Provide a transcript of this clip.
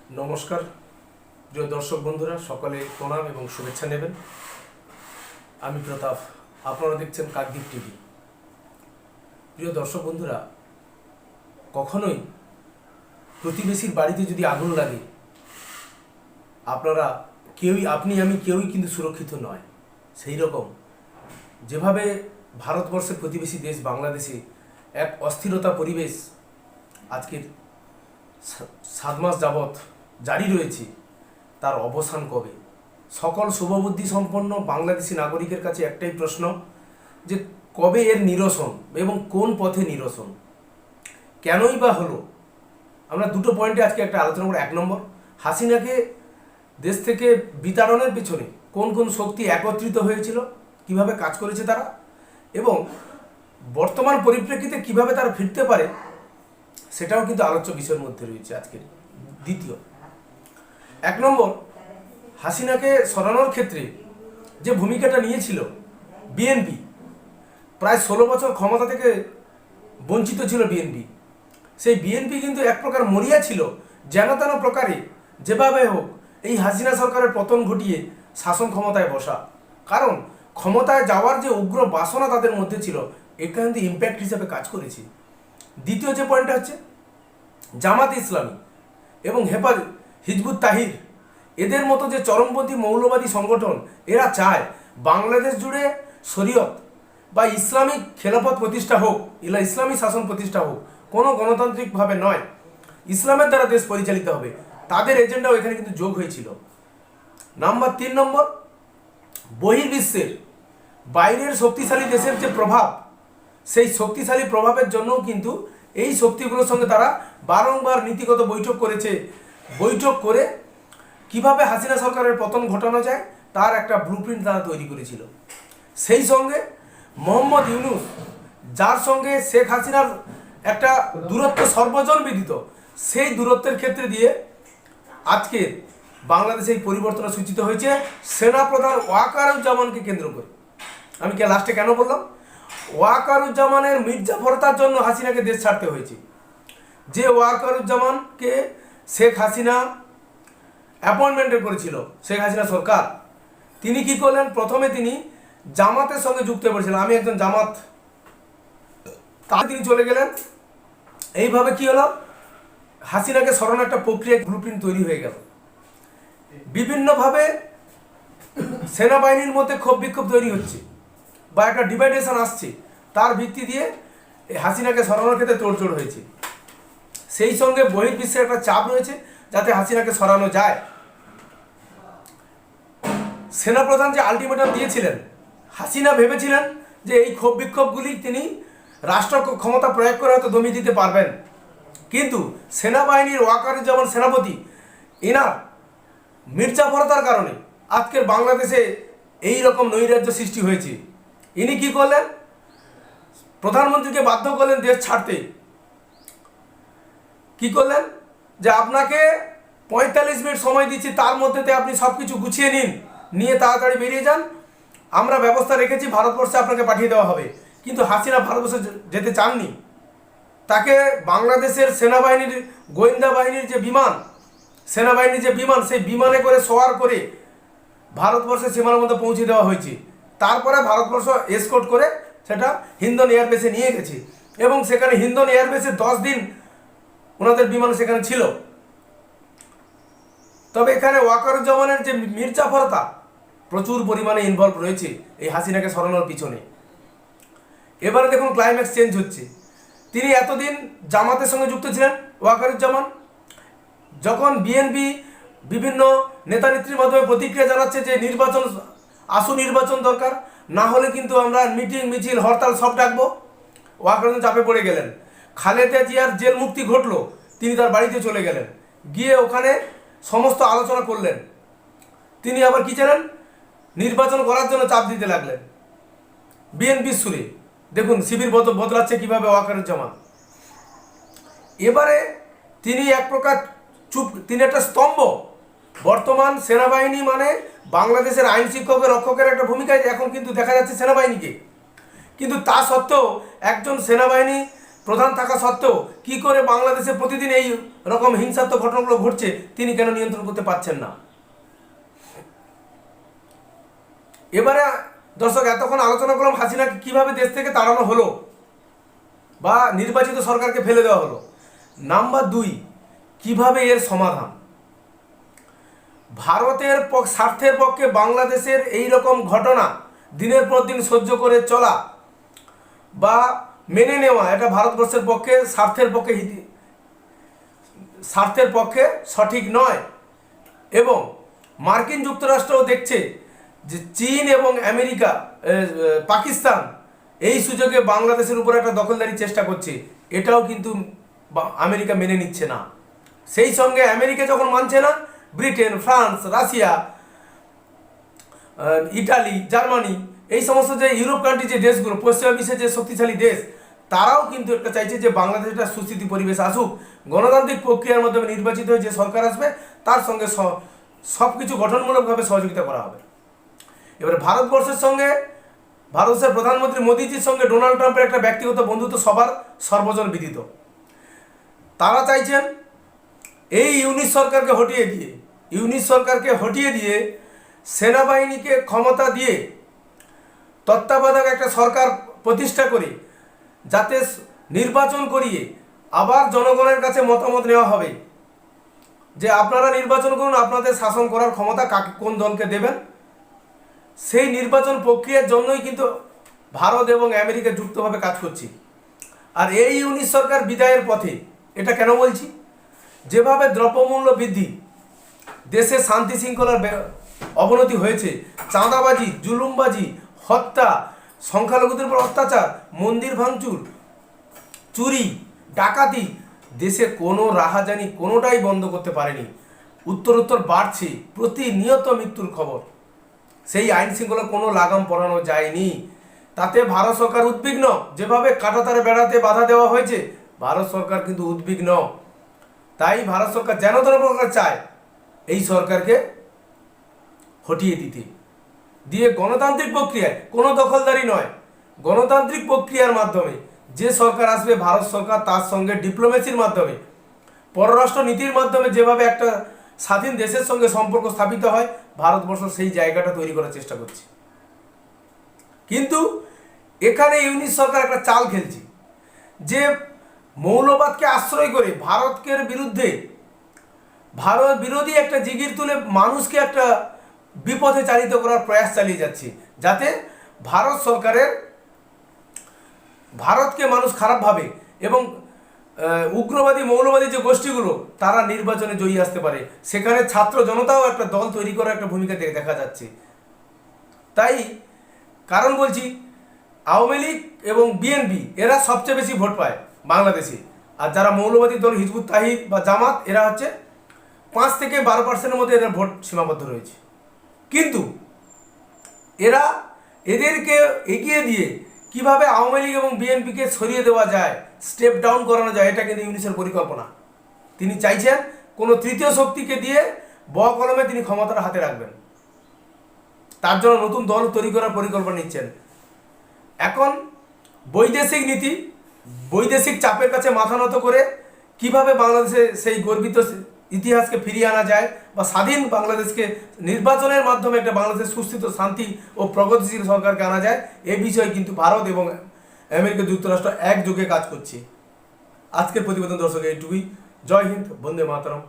নমস্কার প্রিয় দর্শক বন্ধুরা, সকলে প্রণাম এবং শুভেচ্ছা নেবেন। আমি প্রতাপ, আপনারা দেখছেন কাকদ্বীপ টিভি। প্রিয় দর্শক বন্ধুরা, কখনোই প্রতিবেশীর বাড়িতে যদি আগুন লাগে, আপনারা আপনি আমি কেউই কিন্তু সুরক্ষিত নয়। সেই রকম যেভাবে ভারতবর্ষের প্রতিবেশী দেশ বাংলাদেশে এক অস্থিরতা পরিবেশ আজকের 7 মাস যাবৎ জারি রয়েছে, তার অবসান কবে? সকল শুভবুদ্ধি সম্পন্ন বাংলাদেশি নাগরিকের কাছে একটাই প্রশ্ন, যে কবে এর নিরসন এবং কোন পথে নিরসন, কেনই বা হলো? আমরা দুটো পয়েন্টে আজকে একটা আলোচনা করব। 1 নম্বর, হাসিনাকে দেশ থেকে বিতাড়নের পেছনে কোন কোন শক্তি একত্রিত হয়েছিল, কিভাবে কাজ করেছে তারা, এবং বর্তমান পরিপ্রেক্ষিতে কিভাবে তারা ফিরতে পারে, সেটাও কিন্তু আলোচ্য বিষয়ের মধ্যে রয়েছে আজকের। দ্বিতীয়, 1 নম্বর, হাসিনাকে সরানোর ক্ষেত্রে যে ভূমিকাটা নিয়েছিল বিএনপি, প্রায় 16 বছর ক্ষমতা থেকে বঞ্চিত ছিল বিএনপি। সেই বিএনপি কিন্তু এক প্রকার মরিয়া ছিল, যেন তেন প্রকারে যেভাবে হোক এই হাসিনা সরকারের পতন ঘটিয়ে শাসন ক্ষমতায় বসা। কারণ ক্ষমতায় যাওয়ার যে উগ্র বাসনা তাদের মধ্যে ছিল, এটা কিন্তু ইম্প্যাক্ট হিসেবে কাজ করেছে। দ্বিতীয় যে পয়েন্টটা হচ্ছে, জামাত ইসলামী এবং হিজবুত তাহির, এদের মতো যে চরমপন্থী মৌলবাদী সংগঠন, এরা চায় বাংলাদেশ জুড়ে শরীয়ত বা ইসলামিক খেলাফত প্রতিষ্ঠা হোক, ইসলামী শাসন প্রতিষ্ঠা হোক, কোনো গণতান্ত্রিকভাবে নয়, ইসলামের দ্বারা দেশ পরিচালিত হবে। তাদের এজেন্ডাও এখানে কিন্তু যোগ হয়েছিল। 3 নম্বর, বহির্বিশ্বের বাইরের শক্তিশালী দেশের যে প্রভাব, সেই শক্তিশালী প্রভাবের জন্যও কিন্তু এই শক্তিগুলোর সঙ্গে তারা বারংবার নীতিগত বৈঠক করেছে। বৈঠক করে কিভাবে হাসিনা সরকারের পতন ঘটানো যায় তার একটা ব্লুপ্রিন্ট তারা তৈরি করেছিল। সেই সঙ্গে মোহাম্মদ ইউনূস, যার সঙ্গে শেখ হাসিনার একটা দূরত্ব সর্বজন বিদিত, সেই দূরত্বের ক্ষেত্রে দিয়ে আজকে বাংলাদেশে এই পরিবর্তন সূচিত হয়েছে সেনাপ্রধান ওয়াকারুজ্জামানকে কেন্দ্র করে। আমি লাস্টে কেন বললাম? ওয়াকারুজ্জামানের মির্জাফরতার জন্য হাসিনাকে দেশ ছাড়তে হয়েছে। যে ওয়াকারুজ্জামানকে শেখ হাসিনা অ্যাপয়েন্টমেন্ট করেছিল, শেখ হাসিনা সরকার, তিনি কি করলেন? প্রথমে তিনি জামাতের সঙ্গে যুক্ত হয়ে পড়েছিলেন, আমি একজন জামাত, তাহলে তিনি চলে গেলেন। এইভাবে কি হলো? হাসিনাকে সরানোর একটা প্রক্রিয়া ব্লুপ্রিন্ট তৈরি হয়ে গেল। বিভিন্নভাবে সেনাবাহিনীর মধ্যে ক্ষোভ বিক্ষোভ তৈরি হচ্ছে বা একটা ডিভাইডেশন আসছে, তার ভিত্তি দিয়ে হাসিনাকে সরানোর ক্ষেত্রে তোড়জোড় হয়েছে। সেই সঙ্গে বহির্বিশ্বের একটা চাপ রয়েছে যাতে হাসিনাকে সরানো যায়। সেনাপ্রধান যে আলটিমেটাম দিয়েছিলেন, হাসিনা ভেবেছিলেন যে এই ক্ষোভ বিক্ষোভগুলি তিনি রাষ্ট্র ক্ষমতা প্রয়োগ করে হয়তো দমিয়ে দিতে পারবেন, কিন্তু সেনাবাহিনীর ওয়াকারুজ্জামান সেনাপতি, এনার মির্জাফরতার কারণে আজকের বাংলাদেশে এই রকম নৈরাজ্য সৃষ্টি হয়েছে। ইনি কি করলেন? প্রধানমন্ত্রীকে বাধ্য করলেন দেশ ছাড়তে। কি করলেন? যে আপনাকে 45 মিনিট সময় দিচ্ছি, তার মধ্যেতে আপনি সব কিছু গুছিয়ে নিয়ে তাড়াতাড়ি বেরিয়ে যান, আমরা ব্যবস্থা রেখেছি, ভারতবর্ষে আপনাকে পাঠিয়ে দেওয়া হবে। কিন্তু হাসিনা ভারতবর্ষে যেতে চাননি। তাকে বাংলাদেশের সেনাবাহিনীর গোয়েন্দা বাহিনীর যে বিমান, সেনাবাহিনীর যে বিমান, সেই বিমানে করে সওয়ার করে ভারতবর্ষের সীমানার মধ্যে পৌঁছে দেওয়া হয়েছে। তারপরে ভারতবর্ষ এসকর্ট করে সেটা হিন্দন এয়ারবেসে নিয়ে গেছে, এবং সেখানে হিন্দন এয়ারবেসে 10 দিন ওনাদের বিমান সেখানে ছিল। তবে এখানে ওয়াকারুজ্জামানের যে মির্জাফরতা প্রচুর পরিমাণে ইনভলভ রয়েছে এই হাসিনাকে সরানোর পিছনে। এবারে দেখুন ক্লাইম্যাক্স চেঞ্জ হচ্ছে। তিনি এতদিন জামাতের সঙ্গে যুক্ত ছিলেন ওয়াকারুজ্জামান, যখন বিএনপি বিভিন্ন নেতা নেত্রীর মাধ্যমে প্রতিক্রিয়া জানাচ্ছে যে নির্বাচন দরকার, না হলে কিন্তু আমরা মিটিং মিছিল হরতাল সব ডাকবো, ওয়াকারুজ্জামান চাপে পড়ে গেলেন। খালেদা জিয়ার জেল মুক্তি ঘটলো, তিনি তার বাড়িতে চলে গেলেন, গিয়ে ওখানে সমস্ত আলোচনা করলেন। তিনি আবার কি জানেন? নির্বাচন করার জন্য চাপ দিতে লাগলেন বিএনপির সুরে। দেখুন শিবির বদলাচ্ছে কিভাবে ওয়াকারুজ্জামান। এবারে তিনি এক প্রকার তিনি একটা স্তম্ভ। বর্তমান সেনাবাহিনী মানে বাংলাদেশের আইন শিক্ষকের রক্ষকের একটা ভূমিকায় এখন কিন্তু দেখা যাচ্ছে সেনাবাহিনীকে। কিন্তু তা সত্ত্বেও একজন সেনাবাহিনী প্রধান থাকা সত্ত্বেও কি করে বাংলাদেশে প্রতিদিন এই রকম হিংসাত্মক ঘটনাগুলো ঘটছে তিনি কেন নিয়ন্ত্রণ করতে পারছেন না? এবারে দর্শক এতক্ষণ আলোচনা করলাম হাসিনাকে কিভাবে দেশ থেকে তাড়ানো হলো বা নির্বাচিত সরকারকে ফেলে দেওয়া হলো। নাম্বার 2, কিভাবে এর সমাধান। ভারতের স্বার্থের পক্ষে বাংলাদেশের এই রকম ঘটনা দিনের পর দিন সহ্য করে চলা বা মেনে নেওয়া এটা ভারতবর্ষের পক্ষে স্বার্থের পক্ষে সঠিক নয়। এবং মার্কিন যুক্তরাষ্ট্রও দেখছে যে চীন এবং আমেরিকা, পাকিস্তান এই সুযোগে বাংলাদেশের উপর একটা দখলদারি চেষ্টা করছে, এটাও কিন্তু আমেরিকা মেনে নিচ্ছে না। সেই সঙ্গে আমেরিকা যখন মানছে না, Britain, France, Russia, Italy, Germany এই সমস্ত যে ইউরোপ কান্ট্রি যে দেশগুলো, পশ্চিমা বিশ্বের যে শক্তিশালী দেশ, তারাও কিন্তু একটা চাইছে যে বাংলাদেশে একটা সুস্থিতি পরিবেশ আসুক, গণতান্ত্রিক প্রক্রিয়ার মাধ্যমে নির্বাচিত হয়ে যে সরকার আসবে তার সঙ্গে সব কিছু গঠনমূলকভাবে সহযোগিতা করা হবে। এবারে ভারতবর্ষের প্রধানমন্ত্রী মোদিজির সঙ্গে ডোনাল্ড ট্রাম্পের একটা ব্যক্তিগত বন্ধুত্ব সবার সর্বজন বিদিত। তারা চাইছেন এই ইউনিট সরকারকে হটিয়ে দিয়ে সেনাবাহিনীকে ক্ষমতা দিয়ে তত্ত্বাবধায়ক একটা সরকার প্রতিষ্ঠা করে যাতে নির্বাচন করিয়ে আবার জনগণের কাছে মতামত নেওয়া হবে যে আপনারা নির্বাচন করুন, আপনাদের শাসন করার ক্ষমতা কোন দলকে দেবেন। সেই নির্বাচন প্রক্রিয়ার জন্যই কিন্তু ভারত এবং আমেরিকা যুক্তভাবে কাজ করছে। আর এই ইউনিট সরকার বিদায়ের পথে, এটা কেন বলছি, যেভাবে দ্রব্যমূল্য বৃদ্ধি, দেশে শান্তি শৃঙ্খলার অবনতি হয়েছে, চাঁদাবাজি, জুলুমবাজি, হত্যা, সংখ্যালঘুদের উপর অত্যাচার, মন্দির ভাঙচুর, চুরি, ডাকাতি, দেশে কোনো রাহাজানি কোনোটাই বন্ধ করতে পারেনি। উত্তরোত্তর বাড়ছে, প্রতিনিয়ত মৃত্যুর খবর। সেই আইন শৃঙ্খলা কোনো লাগাম পরানো যায়নি। তাতে ভারত সরকার উদ্বিগ্ন। যেভাবে কাঁটাতারে বেড়াতে বাধা দেওয়া হয়েছে, ভারত সরকার কিন্তু উদ্বিগ্ন। তাই ভারত সরকার যেন তেন প্রকার চায় এই সরকারকে হটিয়ে দিয়ে গণতান্ত্রিক প্রক্রিয়ায়, কোনো দখলদারি নয়, গণতান্ত্রিক প্রক্রিয়ার মাধ্যমে যে সরকার আসবে ভারত সরকার তার সঙ্গে ডিপ্লোমেসির মাধ্যমে, পররাষ্ট্র নীতির মাধ্যমে যেভাবে একটা স্বাধীন দেশের সঙ্গে সম্পর্ক স্থাপিত হয়, ভারতবর্ষ সেই জায়গাটা তৈরি করার চেষ্টা করছে। কিন্তু এখানে ইউনিট সরকার একটা চাল খেলছে যে মৌলবাদকে আশ্রয় করে ভারত বিরোধী একটা জিগির তুলে মানুষকে একটা বিপথে চালিত করার প্রয়াস চালিয়ে যাচ্ছে, যাতে ভারতকে মানুষ খারাপ ভাবে এবং উগ্রবাদী মৌলবাদী যে গোষ্ঠীগুলো তারা নির্বাচনে জয়ী আসতে পারে। সেখানে ছাত্র জনতাও একটা দল তৈরি করার একটা ভূমিকা দেখা যাচ্ছে। তাই কারণ বলছি, আওয়ামী লীগ এবং বিএনপি এরা সবচেয়ে বেশি ভোট পায় বাংলাদেশে, আর যারা মৌলবাদী দল হিজবুত তাহির বা জামাত এরা হচ্ছে 5 থেকে 12% মধ্যে এরা ভোট সীমাবদ্ধ রয়েছে। কিন্তু এদেরকে এগিয়ে দিয়ে কিভাবে আওয়ামী লীগ এবং বিএনপিকে সরিয়ে দেওয়া যায়, স্টেপ ডাউন করানো যায়, এটা কিন্তু ইউনিসের পরিকল্পনা। তিনি চাইছেন কোনো তৃতীয় শক্তিকে দিয়ে কলমে তিনি ক্ষমতাটা হাতে রাখবেন। তার জন্য নতুন দল তৈরি করার পরিকল্পনা নিচ্ছেন। এখন বৈদেশিক চাপের কাছে মাথা নত করে কিভাবে বাংলাদেশে সেই গর্বিত ইতিহাসকে ফিরিয়ে আনা যায় বা স্বাধীন বাংলাদেশকে নির্বাচনের মাধ্যমে একটা বাংলাদেশের সুস্থিত শান্তি ও প্রগতিশীল সরকারকে আনা যায়, এ বিষয়ে কিন্তু ভারত এবং আমেরিকা যুক্তরাষ্ট্র একযোগে কাজ করছে। আজকের প্রতিবেদন দর্শক এইটুকুই। জয় হিন্দ, বন্দে মাতরম।